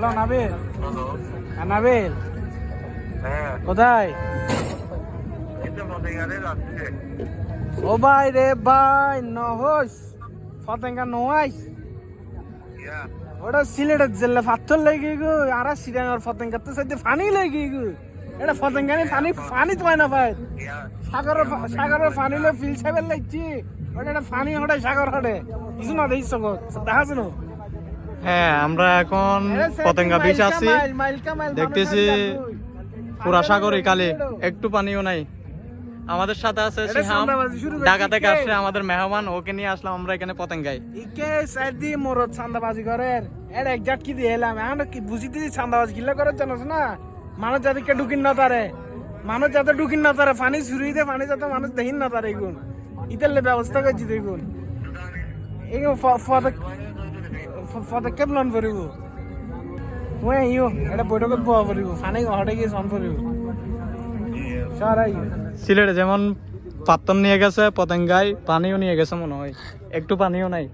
Hello Nabil, hello. Nabil হ্যাঁ, কোথায়? এই তো মদিনারে যাচ্ছে। ও ভাই রে ভাই নহস ফতেঙ্গা নোয়াইস ইয়া, ওটা সিলেটের জেলে পাথর লেগে গো আর সিরাঙ্গার ফতেঙ্গা তো সাইডে পানি লেগে গো এটা ফতেঙ্গা নি পানি পানি তো হয় না ভাই ইয়া, সাগরের পানি লে ফিল সাইবেল লাগছি ওটা একটা পানি হটে সাগর হটে কিছু না দেখিস দেখাছ না হ্যাঁ, আমরা এখন পতেঙ্গা বিচ আছি। দেখতেছি পুরা সাগরে কালে একটু পানিও নাই। আমাদের সাথে আছে সিহাম, ঢাকা থেকে আসছে আমাদের মেহমান, ওকে নিয়ে আসলাম আমরা এখানে পতেঙ্গায়। ইকে সাইডি মোরত চান্দাবাজি করেন এর একজাট কি দিয়ে এলাম এখন কি বুঝিতে চান্দাবাজি কিলা করার জানোস না মানুষ যাদেরকে ঢুকিন না তারে মানুষ যাতে ঢুকিন না তারে পানি ছুরি দে পানি যাতে মানুষ দেখিন না তারে এগুন ইতালে ব্যবস্থা করছি দেখুন এগুলো পদক্ষেপ লন করিব ওই ইউ এটা বৈঠকত বহা করিব পানি হটে গিয়ে সন করিব সারাই সিলেটে যেমন পাত্তন নিয়ে গেছে, পতেঙ্গায় পানিও নিয়ে গেছে মনে হয়, একটু পানিও নাই।